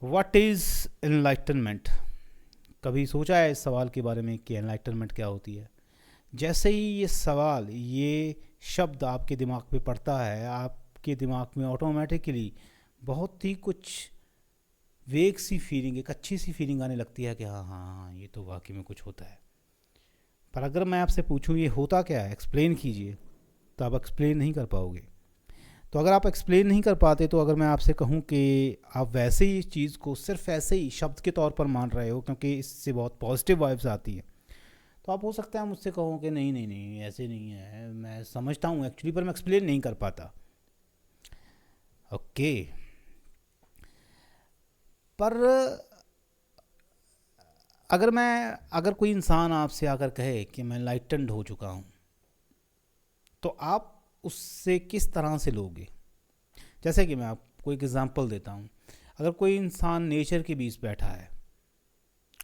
What is enlightenment? कभी सोचा है इस सवाल के बारे में कि एनलाइटनमेंट क्या होती है? जैसे ही ये सवाल, ये शब्द आपके दिमाग पे पड़ता है, आपके दिमाग में ऑटोमेटिकली बहुत ही कुछ वेग सी फीलिंग, एक अच्छी सी फीलिंग आने लगती है कि हाँ हाँ हाँ, ये तो वाकई में कुछ होता है। पर अगर मैं आपसे पूछूं ये होता क्या है, एक्सप्लेन कीजिए, तो आप एक्सप्लेन नहीं कर पाओगे। तो अगर आप एक्सप्लेन नहीं कर पाते, तो अगर मैं आपसे कहूँ कि आप वैसे ही इस चीज़ को सिर्फ ऐसे ही शब्द के तौर पर मान रहे हो क्योंकि इससे बहुत पॉजिटिव वाइब्स आती हैं, तो आप हो सकता है मुझसे कहो कि नहीं नहीं नहीं ऐसे नहीं है, मैं समझता हूँ एक्चुअली पर मैं एक्सप्लेन नहीं कर पाता। ओके। पर अगर कोई इंसान आपसे आकर कहे कि मैं लाइटेंड हो चुका हूँ, तो आप उससे किस तरह से लोगे? जैसे कि मैं आपको एक एग्ज़ाम्पल देता हूँ। अगर कोई इंसान नेचर के बीच बैठा है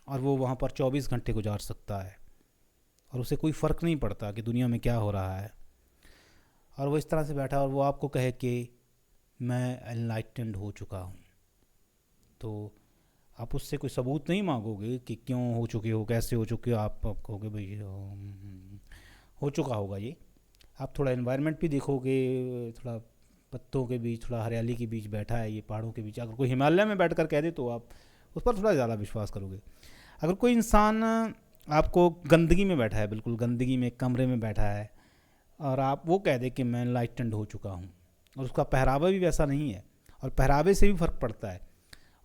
और वो वहाँ पर 24 घंटे गुजार सकता है और उसे कोई फ़र्क नहीं पड़ता कि दुनिया में क्या हो रहा है, और वो इस तरह से बैठा है और वो आपको कहे कि मैं एनलाइटेंड हो चुका हूँ, तो आप उससे कोई सबूत नहीं मांगोगे कि क्यों हो चुके हो, कैसे हो चुके हो। आप कहोगे भाई हो चुका होगा ये। आप थोड़ा एनवायरनमेंट भी देखोगे, थोड़ा पत्तों के बीच, थोड़ा हरियाली के बीच बैठा है ये, पहाड़ों के बीच। अगर कोई हिमालय में बैठ कर कह दे तो आप उस पर थोड़ा ज़्यादा विश्वास करोगे। अगर कोई इंसान आपको गंदगी में बैठा है, बिल्कुल गंदगी में एक कमरे में बैठा है, और आप वो कह दे कि मैं लाइटेंड हो चुका हूँ, और उसका पहरावा भी वैसा नहीं है, और पहरावे से भी फ़र्क पड़ता है,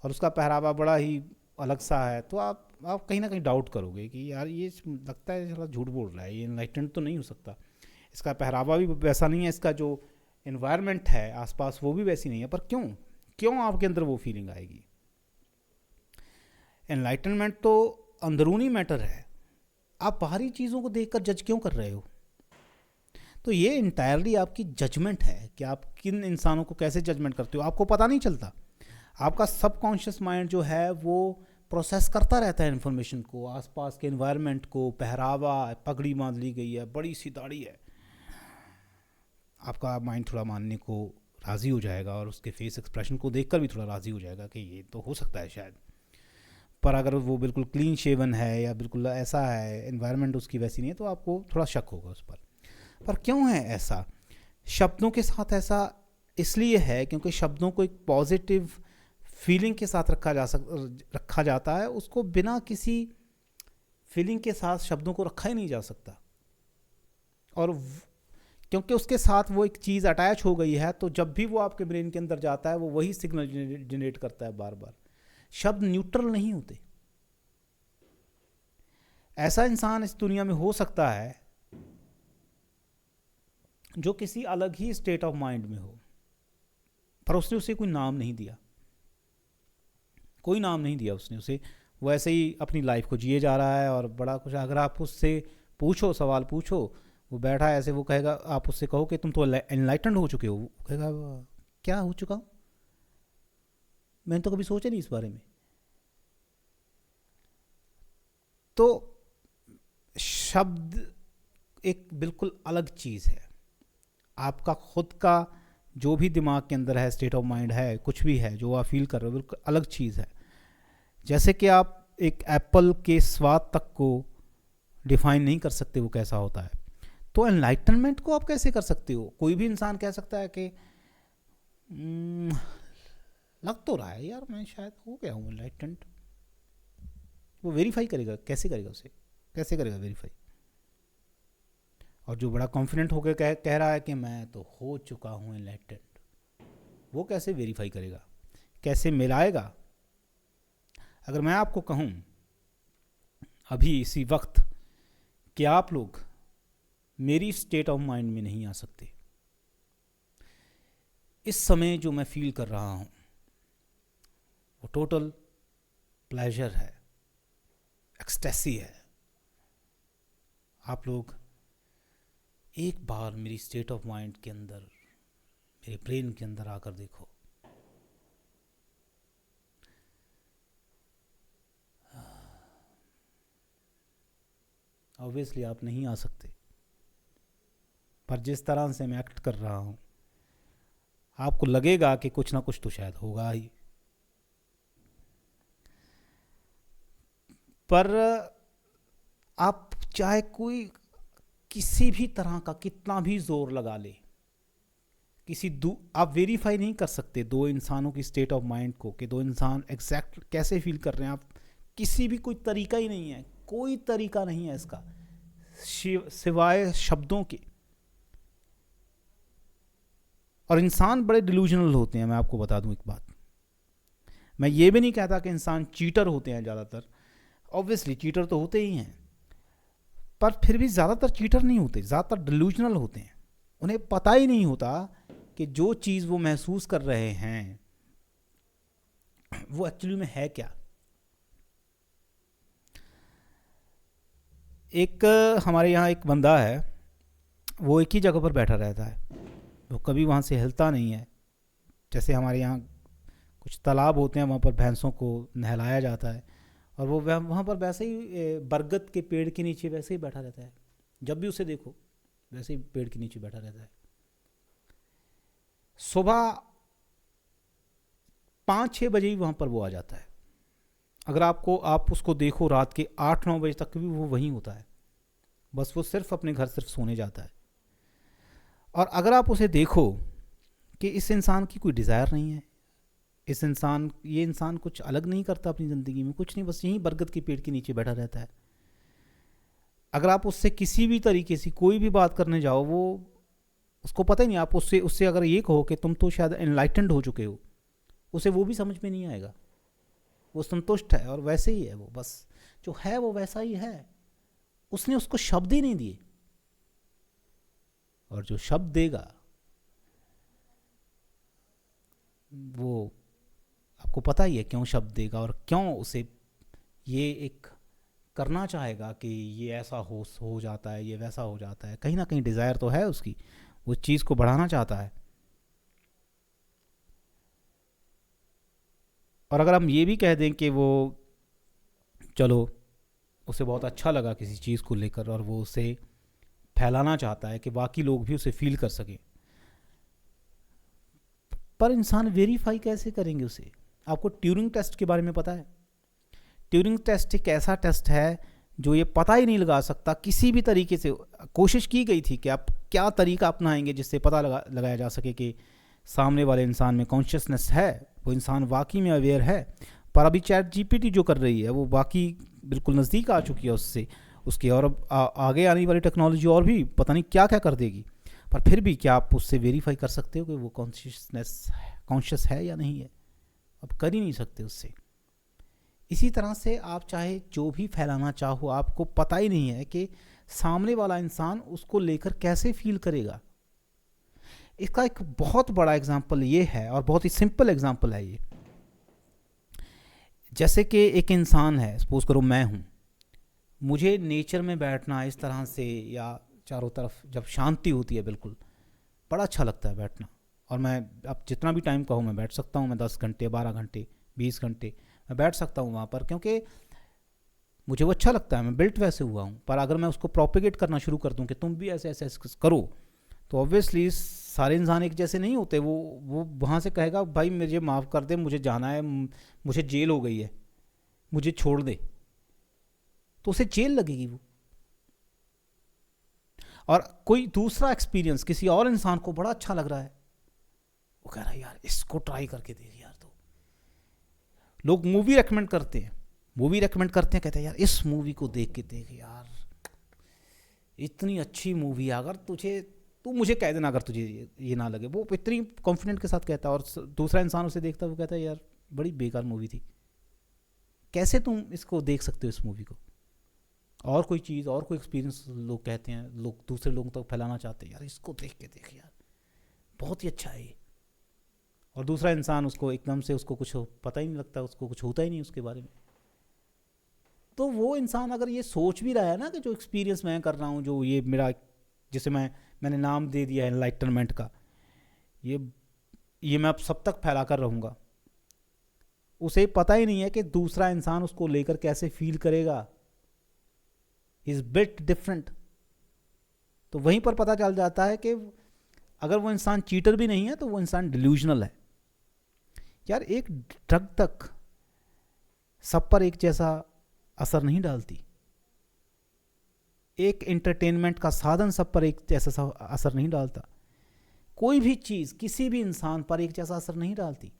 और उसका पहरावा बड़ा ही अलग सा है, तो आप कहीं ना कहीं डाउट करोगे कि यार ये लगता है थोड़ा झूठ बोल रहा है, ये इनलाइटेंड तो नहीं हो सकता। इसका पहरावा भी वैसा नहीं है, इसका जो इन्वायरमेंट है आसपास वो भी वैसी नहीं है। पर क्यों क्यों आपके अंदर वो फीलिंग आएगी? एनलाइटनमेंट तो अंदरूनी मैटर है। आप बाहरी चीज़ों को देखकर जज क्यों कर रहे हो? तो ये इंटायरली आपकी जजमेंट है कि आप किन इंसानों को कैसे जजमेंट करते हो, आपको पता नहीं चलता। आपका सबकॉन्शियस माइंड जो है वो प्रोसेस करता रहता है इन्फॉर्मेशन को, आसपास के इन्वायरमेंट को, पहरावा, पगड़ी बांध ली गई है, बड़ी सी दाढ़ी है, आपका माइंड थोड़ा मानने को राज़ी हो जाएगा, और उसके फेस एक्सप्रेशन को देखकर भी थोड़ा राज़ी हो जाएगा कि ये तो हो सकता है शायद। पर अगर वो बिल्कुल क्लीन शेवन है या बिल्कुल ऐसा है, इन्वायरमेंट उसकी वैसी नहीं है, तो आपको थोड़ा शक होगा उस पर क्यों है ऐसा? शब्दों के साथ ऐसा इसलिए है क्योंकि शब्दों को एक पॉजिटिव फीलिंग के साथ रखा जाता है। उसको बिना किसी फीलिंग के साथ शब्दों को रखा ही नहीं जा सकता, और क्योंकि उसके साथ वो एक चीज़ अटैच हो गई है, तो जब भी वो आपके ब्रेन के अंदर जाता है वो वही सिग्नल जनरेट करता है बार बार। शब्द न्यूट्रल नहीं होते। ऐसा इंसान इस दुनिया में हो सकता है जो किसी अलग ही स्टेट ऑफ माइंड में हो, पर उसने उसे कोई नाम नहीं दिया, कोई नाम नहीं दिया उसने उसे। वो ऐसे ही अपनी लाइफ को जिए जा रहा है और बड़ा कुछ। अगर आप उससे पूछो, सवाल पूछो, वो बैठा है ऐसे, वो कहेगा, आप उससे कहो कि तुम तो एनलाइटेंड हो चुके हो, वो कहेगा क्या हो चुका हूँ, मैंने तो कभी सोचा नहीं इस बारे में। तो शब्द एक बिल्कुल अलग चीज़ है। आपका खुद का जो भी दिमाग के अंदर है, स्टेट ऑफ माइंड है, कुछ भी है जो आप फील कर रहे हो, बिल्कुल अलग चीज़ है। जैसे कि आप एक एप्पल के स्वाद तक को डिफाइन नहीं कर सकते वो कैसा होता है, तो एनलाइटनमेंट को आप कैसे कर सकते हो? कोई भी इंसान कह सकता है कि "हम्म, लग तो रहा है यार मैं शायद हो गया हूँ एनलाइटेंड"। वो वेरीफाई करेगा, कैसे करेगा उसे, कैसे करेगा वेरीफाई? और जो बड़ा कॉन्फिडेंट होकर कह रहा है कि मैं तो हो चुका हूँ एनलाइटेंड, वो कैसे वेरीफाई करेगा, कैसे मिलाएगा? अगर मैं आपको कहूँ अभी इसी वक्त कि आप लोग मेरी स्टेट ऑफ माइंड में नहीं आ सकते, इस समय जो मैं फील कर रहा हूँ वो टोटल प्लेजर है, एक्सटेसी है। आप लोग एक बार मेरी स्टेट ऑफ माइंड के अंदर, मेरे ब्रेन के अंदर आकर देखो। ऑब्वियसली आप नहीं आ सकते, पर जिस तरह से मैं एक्ट कर रहा हूँ आपको लगेगा कि कुछ ना कुछ तो शायद होगा ही। पर आप चाहे कोई किसी भी तरह का कितना भी जोर लगा ले, आप वेरीफाई नहीं कर सकते दो इंसानों की स्टेट ऑफ माइंड को कि दो इंसान एग्जैक्ट कैसे फील कर रहे हैं। आप किसी भी कोई तरीका ही नहीं है, कोई तरीका नहीं है इसका सिवाय शब्दों के। और इंसान बड़े डिल्यूजनल होते हैं। मैं आपको बता दूं एक बात, मैं ये भी नहीं कहता कि इंसान चीटर होते हैं ज़्यादातर, ऑब्वियसली चीटर तो होते ही हैं, पर फिर भी ज़्यादातर चीटर नहीं होते, ज़्यादातर डिल्यूजनल होते हैं। उन्हें पता ही नहीं होता कि जो चीज़ वो महसूस कर रहे हैं वो एक्चुअली में है क्या। एक हमारे यहाँ एक बंदा है, वो एक ही जगह पर बैठा रहता है, वो कभी वहाँ से हिलता नहीं है। जैसे हमारे यहाँ कुछ तालाब होते हैं, वहाँ पर भैंसों को नहलाया जाता है, और वो वहाँ पर वैसे ही बरगद के पेड़ के नीचे वैसे ही बैठा रहता है। जब भी उसे देखो वैसे ही पेड़ के नीचे बैठा रहता है। सुबह 5-6 बजे ही वहाँ पर वो आ जाता है। अगर आप उसको देखो रात के 8-9 बजे तक भी वो वहीं होता है, बस वो सिर्फ अपने घर सिर्फ सोने जाता है। और अगर आप उसे देखो कि इस इंसान की कोई डिज़ायर नहीं है, ये इंसान कुछ अलग नहीं करता अपनी ज़िंदगी में, कुछ नहीं, बस यहीं बरगद के पेड़ के नीचे बैठा रहता है। अगर आप उससे किसी भी तरीके से कोई भी बात करने जाओ, वो उसको पता ही नहीं। आप उससे अगर ये कहो कि तुम तो शायद एनलाइटेंड हो चुके हो, उसे वो भी समझ में नहीं आएगा। वो संतुष्ट है और वैसे ही है, वो बस जो है वो वैसा ही है। उसने उसको शब्द ही नहीं दिए, और जो शब्द देगा वो आपको पता ही है क्यों शब्द देगा, और क्यों उसे ये एक करना चाहेगा कि ये ऐसा हो जाता है, ये वैसा हो जाता है। कहीं ना कहीं डिज़ायर तो है उसकी, उस चीज़ को बढ़ाना चाहता है। और अगर हम ये भी कह दें कि वो चलो उसे बहुत अच्छा लगा किसी चीज़ को लेकर, और वो उसे फैलाना चाहता है कि बाकी लोग भी उसे फील कर सकें, पर इंसान वेरीफाई कैसे करेंगे उसे। आपको ट्यूरिंग टेस्ट के बारे में पता है? ट्यूरिंग टेस्ट एक ऐसा टेस्ट है जो ये पता ही नहीं लगा सकता किसी भी तरीके से। कोशिश की गई थी कि आप क्या तरीका अपनाएंगे जिससे पता लगाया जा सके कि सामने वाले इंसान में कॉन्शियसनेस है, वो इंसान वाकई में अवेयर है। पर अभी चैट जीपीटी जो कर रही है वो बाकी बिल्कुल नज़दीक आ चुकी है उससे, उसकी, और अब आगे आने वाली टेक्नोलॉजी और भी पता नहीं क्या क्या कर देगी। पर फिर भी क्या आप उससे वेरीफाई कर सकते हो कि वो कॉन्शियस है या नहीं है? अब कर ही नहीं सकते उससे। इसी तरह से आप चाहे जो भी फैलाना चाहो, आपको पता ही नहीं है कि सामने वाला इंसान उसको लेकर कैसे फील करेगा। इसका एक बहुत बड़ा एग्जाम्पल ये है, और बहुत ही सिंपल एग्जाम्पल है ये। जैसे कि एक इंसान है, सपोज करो मैं हूँ, मुझे नेचर में बैठना इस तरह से, या चारों तरफ जब शांति होती है बिल्कुल, बड़ा अच्छा लगता है बैठना। और मैं अब जितना भी टाइम कहूँ मैं बैठ सकता हूँ, मैं 10 घंटे 12 घंटे 20 घंटे मैं बैठ सकता हूँ वहाँ पर, क्योंकि मुझे वो अच्छा लगता है, मैं बिल्ट वैसे हुआ हूँ। पर अगर मैं उसको प्रोपेगेट करना शुरू कर दूँ कि तुम भी ऐसे ऐसे करो, तो ऑब्वियसली सारे इंसान एक जैसे नहीं होते। वो वहाँ से कहेगा भाई मुझे माफ़ कर दे, मुझे जाना है, मुझे जेल हो गई है, मुझे छोड़ दे, तो उसे जेल लगेगी वो। और कोई दूसरा एक्सपीरियंस किसी और इंसान को बड़ा अच्छा लग रहा है, वो कह रहा है यार इसको ट्राई करके देख यार। तो लोग मूवी रेकमेंड करते हैं, कहते हैं यार इस मूवी को देख के देख यार, इतनी अच्छी मूवी है, अगर तू मुझे कह देना अगर तुझे ये ना लगे। वो इतनी कॉन्फिडेंट के साथ कहता है, और दूसरा इंसान उसे देखता है, वो कहता है यार बड़ी बेकार मूवी थी, कैसे तुम इसको देख सकते हो इस मूवी को। और कोई चीज़ और कोई एक्सपीरियंस लोग कहते हैं, लोग दूसरे लोगों तक फैलाना चाहते हैं, यार इसको देख के देख यार बहुत ही अच्छा है ये। और दूसरा इंसान उसको एकदम से उसको कुछ पता ही नहीं लगता, उसको कुछ होता ही नहीं उसके बारे में। तो वो इंसान अगर ये सोच भी रहा है ना कि जो एक्सपीरियंस मैं कर रहा हूँ, जो ये मेरा, जिसे मैंने नाम दे दिया है एनलाइटनमेंट का, ये मैं अब सब तक फैला कर रहूँगा, उसे पता ही नहीं है कि दूसरा इंसान उसको लेकर कैसे फील करेगा। Is bit different. तो वहीं पर पता चल जाता है कि अगर वो इंसान चीटर भी नहीं है तो वो इंसान डिल्यूजनल है। यार एक ड्रग तक सब पर एक जैसा असर नहीं डालती। एक एंटरटेनमेंट का साधन सब पर एक जैसा असर नहीं डालता। कोई भी चीज़ किसी भी इंसान पर एक जैसा असर नहीं डालती।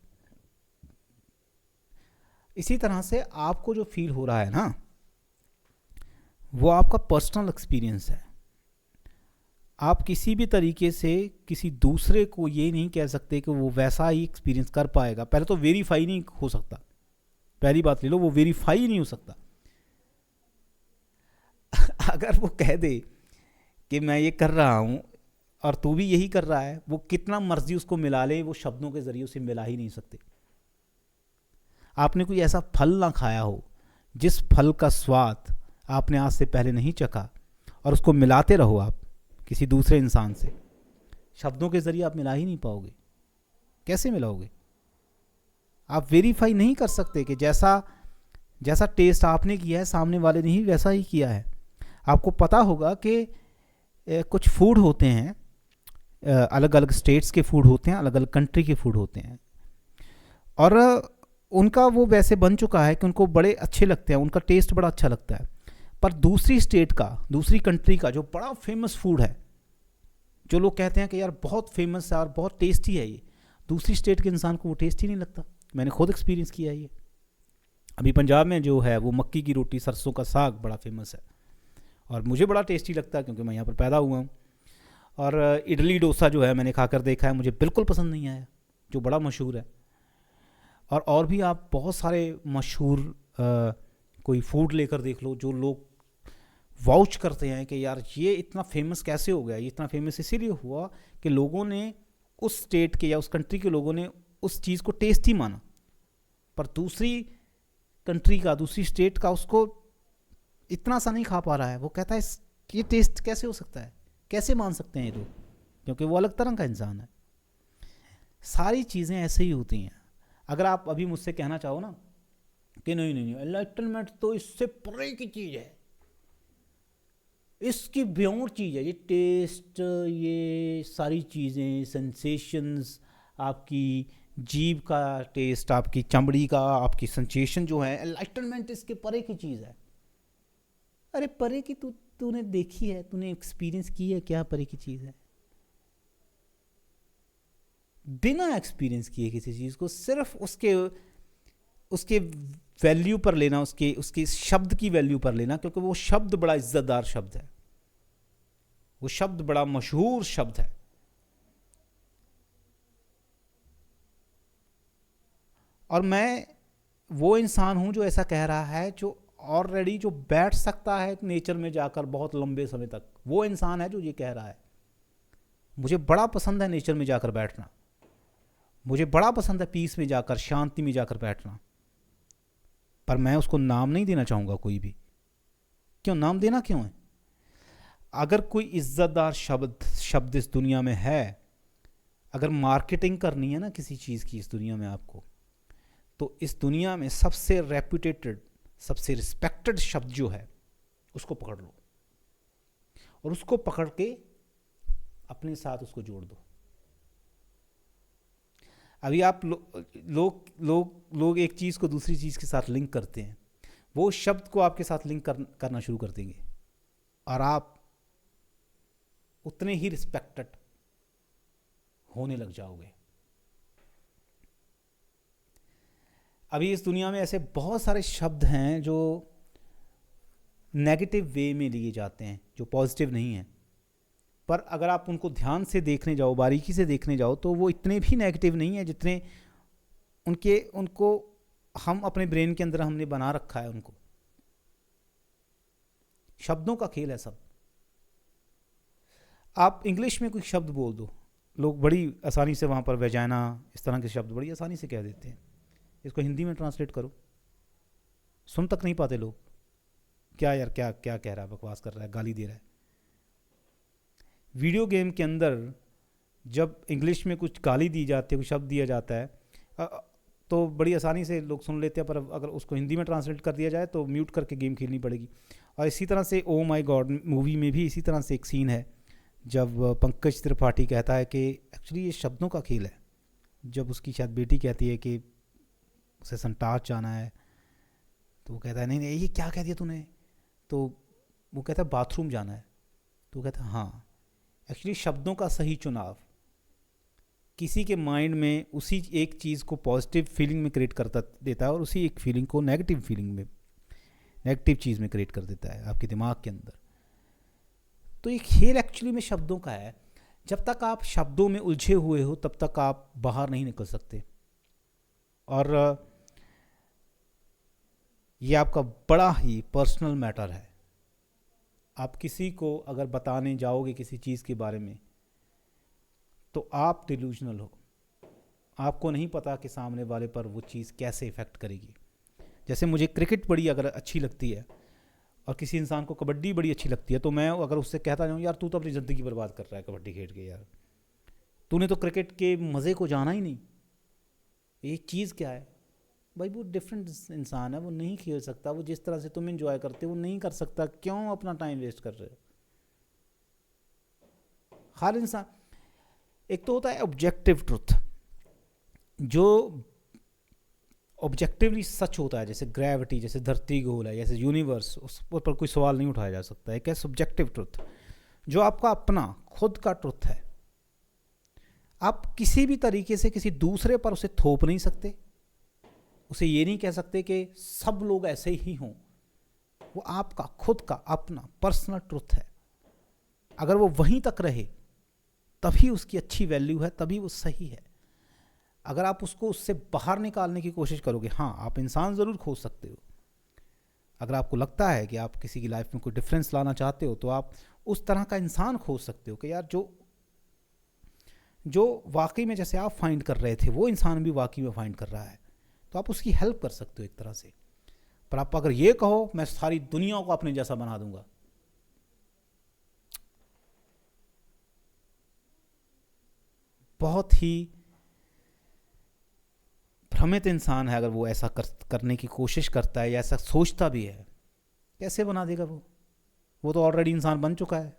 इसी तरह से आपको जो फील हो रहा है ना, वो आपका पर्सनल एक्सपीरियंस है। आप किसी भी तरीके से किसी दूसरे को ये नहीं कह सकते कि वो वैसा ही एक्सपीरियंस कर पाएगा। पहले तो वेरीफाई नहीं हो सकता, पहली बात ले लो, वो वेरीफाई नहीं हो सकता। अगर वो कह दे कि मैं ये कर रहा हूँ और तू भी यही कर रहा है, वो कितना मर्जी उसको मिला ले, वो शब्दों के जरिए उसे मिला ही नहीं सकते। आपने कोई ऐसा फल ना खाया हो जिस फल का स्वाद आपने आज से पहले नहीं चखा, और उसको मिलाते रहो आप किसी दूसरे इंसान से, शब्दों के जरिए आप मिला ही नहीं पाओगे। कैसे मिलाओगे? आप वेरीफाई नहीं कर सकते कि जैसा टेस्ट आपने किया है सामने वाले ने ही वैसा ही किया है। आपको पता होगा कि कुछ फूड होते हैं, अलग अलग स्टेट्स के फूड होते हैं, अलग अलग कंट्री के फूड होते हैं, और उनका वो वैसे बन चुका है कि उनको बड़े अच्छे लगते हैं, उनका टेस्ट बड़ा अच्छा लगता है। पर दूसरी स्टेट का, दूसरी कंट्री का जो बड़ा फेमस फूड है, जो लोग कहते हैं कि यार बहुत फेमस है और बहुत टेस्टी है, ये दूसरी स्टेट के इंसान को वो टेस्टी नहीं लगता। मैंने खुद एक्सपीरियंस किया है ये। अभी पंजाब में जो है वो मक्की की रोटी, सरसों का साग बड़ा फेमस है, और मुझे बड़ा टेस्टी लगता है क्योंकि मैं यहाँ पर पैदा हुआ हूँ। और इडली डोसा जो है मैंने खाकर देखा है, मुझे बिल्कुल पसंद नहीं आया, जो बड़ा मशहूर है। और भी आप बहुत सारे मशहूर कोई फूड लेकर देख लो, जो लोग वाउच करते हैं कि यार ये इतना फेमस कैसे हो गया। ये इतना फेमस इसीलिए हुआ कि लोगों ने, उस स्टेट के या उस कंट्री के लोगों ने उस चीज़ को टेस्टी माना, पर दूसरी कंट्री का, दूसरी स्टेट का उसको इतना सा नहीं खा पा रहा है। वो कहता है ये टेस्ट कैसे हो सकता है, कैसे मान सकते हैं ये लोग, क्योंकि वो अलग तरह का इंसान है। सारी चीज़ें ऐसे ही होती हैं। अगर आप अभी मुझसे कहना चाहो ना कि नहीं नहीं एनलाइटनमेंट तो इससे परे की चीज़ है, इसकी बियॉन्ड चीज़ है, ये टेस्ट, ये सारी चीज़ें, सेंसेशंस, आपकी जीभ का टेस्ट, आपकी चमड़ी का, आपकी सेंसेशन जो है, एनलाइटनमेंट इसके परे की चीज़ है। अरे परे की तूने देखी है, तूने एक्सपीरियंस की है, क्या परे की चीज़ है? बिना एक्सपीरियंस किए किसी चीज़ को सिर्फ उसके वैल्यू पर लेना, उसके शब्द की वैल्यू पर लेना, क्योंकि वो शब्द बड़ा इज्जतदार शब्द है, वो शब्द बड़ा मशहूर शब्द है। और मैं वो इंसान हूं जो ऐसा कह रहा है, जो ऑलरेडी जो बैठ सकता है नेचर में जाकर बहुत लंबे समय तक, वो इंसान है जो ये कह रहा है। मुझे बड़ा पसंद है नेचर में जाकर बैठना, मुझे बड़ा पसंद है पीस में जाकर, शांति में जाकर बैठना, पर मैं उसको नाम नहीं देना चाहूँगा कोई भी। क्यों नाम देना क्यों है? अगर कोई इज्जतदार शब्द इस दुनिया में है, अगर मार्केटिंग करनी है ना किसी चीज़ की इस दुनिया में आपको, तो इस दुनिया में सबसे रेप्यूटेटेड, सबसे रिस्पेक्टेड शब्द जो है उसको पकड़ लो, और उसको पकड़ के अपने साथ उसको जोड़ दो। अभी आप लोग एक चीज़ को दूसरी चीज़ के साथ लिंक करते हैं, वो शब्द को आपके साथ लिंक करना शुरू कर देंगे, और आप उतने ही रिस्पेक्टेड होने लग जाओगे। अभी इस दुनिया में ऐसे बहुत सारे शब्द हैं जो नेगेटिव वे में लिए जाते हैं, जो पॉजिटिव नहीं हैं, पर अगर आप उनको ध्यान से देखने जाओ, बारीकी से देखने जाओ, तो वो इतने भी नेगेटिव नहीं है जितने उनको हम अपने ब्रेन के अंदर हमने बना रखा है। उनको शब्दों का खेल है सब। आप इंग्लिश में कोई शब्द बोल दो, लोग बड़ी आसानी से वहाँ पर वेजाइना, इस तरह के शब्द बड़ी आसानी से कह देते हैं। इसको हिंदी में ट्रांसलेट करो, सुन तक नहीं पाते लोग, क्या यार क्या क्या कह रहा है, बकवास कर रहा है, गाली दे रहा है। वीडियो गेम के अंदर जब इंग्लिश में कुछ गाली दी जाती है, कुछ शब्द दिया जाता है, तो बड़ी आसानी से लोग सुन लेते हैं, पर अगर उसको हिंदी में ट्रांसलेट कर दिया जाए तो म्यूट करके गेम खेलनी पड़ेगी। और इसी तरह से ओ माय गॉड मूवी में भी इसी तरह से एक सीन है, जब पंकज त्रिपाठी कहता है कि एक्चुअली ये शब्दों का खेल है। जब उसकी शायद बेटी कहती है कि उसे संटास जाना है, तो वो कहता है नहीं नहीं ये क्या कह दिया तूने, तो वो कहता है बाथरूम जाना है, तो वो कहता है हाँ। एक्चुअली शब्दों का सही चुनाव किसी के माइंड में उसी एक चीज़ को पॉजिटिव फीलिंग में क्रिएट करता देता है और उसी एक फीलिंग को नेगेटिव फीलिंग में, नेगेटिव चीज़ में क्रिएट कर देता है आपके दिमाग के अंदर। तो ये खेल एक्चुअली में शब्दों का है। जब तक आप शब्दों में उलझे हुए हो तब तक आप बाहर नहीं निकल सकते। और ये आपका बड़ा ही पर्सनल मैटर है। आप किसी को अगर बताने जाओगे किसी चीज़ के बारे में तो आप डिल्यूजनल हो, आपको नहीं पता कि सामने वाले पर वो चीज़ कैसे इफ़ेक्ट करेगी। जैसे मुझे क्रिकेट बड़ी अगर अच्छी लगती है और किसी इंसान को कबड्डी बड़ी अच्छी लगती है, तो मैं अगर उससे कहता जाऊँ यार तू तो अपनी ज़िंदगी बर्बाद कर रहा है कबड्डी खेल के, यार तूने तो क्रिकेट के मज़े को जाना ही नहीं, ये चीज़ क्या है भाई। वो डिफरेंट इंसान है, वो नहीं खेल सकता, वो जिस तरह से तुम एंजॉय करते हो वो नहीं कर सकता, क्यों अपना टाइम वेस्ट कर रहे हो। हर इंसान, एक तो होता है ऑब्जेक्टिव ट्रुथ, जो ऑब्जेक्टिवली सच होता है, जैसे ग्रेविटी, जैसे धरती गोल है, जैसे यूनिवर्स, उस पर कोई सवाल नहीं उठाया जा सकता है। क्या सब्जेक्टिव ट्रुथ, जो आपका अपना खुद का ट्रुथ है। आप किसी भी तरीके से किसी दूसरे पर उसे थोप नहीं सकते, उसे ये नहीं कह सकते कि सब लोग ऐसे ही हों। वो आपका खुद का अपना पर्सनल ट्रुथ है। अगर वो वहीं तक रहे तभी उसकी अच्छी वैल्यू है, तभी वो सही है। अगर आप उसको उससे बाहर निकालने की कोशिश करोगे, हाँ आप इंसान ज़रूर खोज सकते हो। अगर आपको लगता है कि आप किसी की लाइफ में कोई डिफरेंस लाना चाहते हो तो आप उस तरह का इंसान खोज सकते हो कि यार जो वाकई में जैसे आप फाइंड कर रहे थे वो इंसान भी वाकई में फाइंड कर रहा है, तो आप उसकी हेल्प कर सकते हो एक तरह से। पर आप अगर ये कहो मैं सारी दुनिया को अपने जैसा बना दूंगा, बहुत ही भ्रमित इंसान है अगर वो ऐसा करने की कोशिश करता है या ऐसा सोचता भी है। कैसे बना देगा वो तो ऑलरेडी इंसान बन चुका है।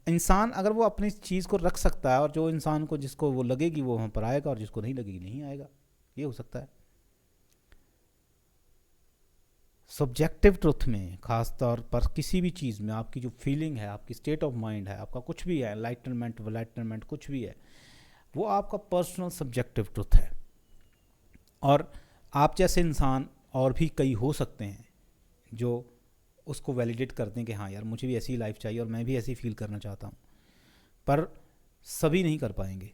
इंसान अगर वो अपनी चीज़ को रख सकता है और जो इंसान को जिसको वो लगेगी वो वहाँ पर आएगा और जिसको नहीं लगेगी नहीं आएगा, ये हो सकता है। सब्जेक्टिव ट्रुथ में खास तौर पर किसी भी चीज़ में आपकी जो फीलिंग है, आपकी स्टेट ऑफ माइंड है, आपका कुछ भी है, लाइटनमेंट वलाइटनमेंट कुछ भी है, वो आपका पर्सनल सब्जेक्टिव ट्रुथ है। और आप जैसे इंसान और भी कई हो सकते हैं जो उसको वैलिडेट करते हैं कि हाँ यार मुझे भी ऐसी लाइफ चाहिए और मैं भी ऐसी फील करना चाहता हूँ, पर सभी नहीं कर पाएंगे।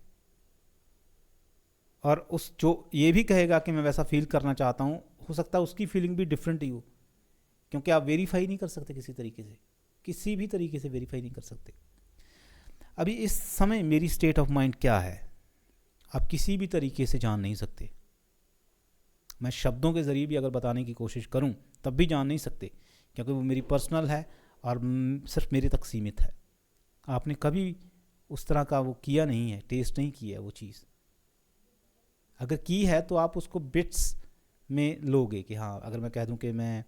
और उस जो ये भी कहेगा कि मैं वैसा फील करना चाहता हूँ, हो सकता है उसकी फीलिंग भी डिफरेंट ही हो, क्योंकि आप वेरीफाई नहीं कर सकते किसी तरीके से, किसी भी तरीके से वेरीफाई नहीं कर सकते। अभी इस समय मेरी स्टेट ऑफ माइंड क्या है आप किसी भी तरीके से जान नहीं सकते। मैं शब्दों के ज़रिए भी अगर बताने की कोशिश करूं तब भी जान नहीं सकते, क्योंकि वो मेरी पर्सनल है और सिर्फ मेरे तक सीमित है। आपने कभी उस तरह का वो किया नहीं है, टेस्ट नहीं किया है वो चीज़। अगर की है तो आप उसको बिट्स में लोगे कि हाँ, अगर मैं कह दूं कि मैं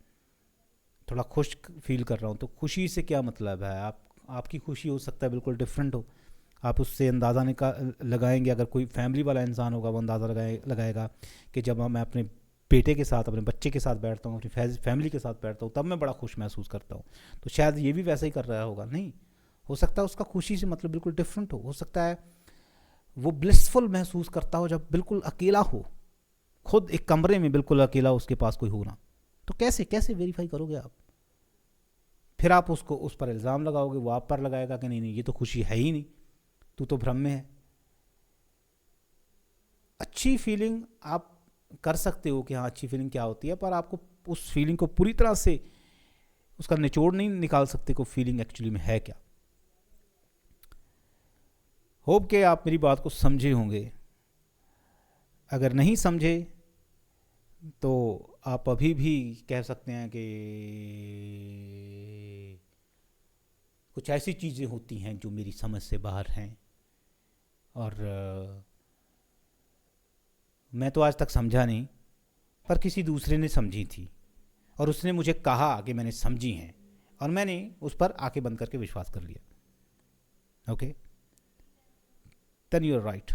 थोड़ा खुश फील कर रहा हूँ तो खुशी से क्या मतलब है। आपकी खुशी हो सकता है बिल्कुल डिफरेंट हो, आप उससे अंदाज़ा लगाएंगे। अगर कोई फैमिली वाला इंसान होगा वो अंदाज़ा लगाएगा कि जब मैं अपने बेटे के साथ, अपने बच्चे के साथ बैठता हूँ, अपनी फैमिली के साथ बैठता हूँ, तब मैं बड़ा खुश महसूस करता हूँ। तो शायद ये भी वैसा ही कर रहा होगा। नहीं, हो सकता है उसका खुशी से मतलब बिल्कुल डिफरेंट हो सकता है वो ब्लिसफुल महसूस करता हो जब बिल्कुल अकेला हो, खुद एक कमरे में बिल्कुल अकेला, उसके पास कोई हो ना। तो कैसे कैसे वेरीफाई करोगे आप? फिर आप उसको उस पर इल्ज़ाम लगाओगे, वो आप पर लगाएगा कि नहीं नहीं ये तो खुशी है ही नहीं, तू तो भ्रम में है। अच्छी फीलिंग आप कर सकते हो कि हाँ अच्छी फीलिंग क्या होती है, पर आपको उस फीलिंग को पूरी तरह से उसका निचोड़ नहीं निकाल सकते को फीलिंग एक्चुअली में है क्या। होप कि आप मेरी बात को समझे होंगे। अगर नहीं समझे तो आप अभी भी कह सकते हैं कि कुछ ऐसी चीज़ें होती हैं जो मेरी समझ से बाहर हैं, और मैं तो आज तक समझा नहीं, पर किसी दूसरे ने समझी थी और उसने मुझे कहा कि मैंने समझी हैं, और मैंने उस पर आंखें बंद करके विश्वास कर लिया। Okay, then you are right.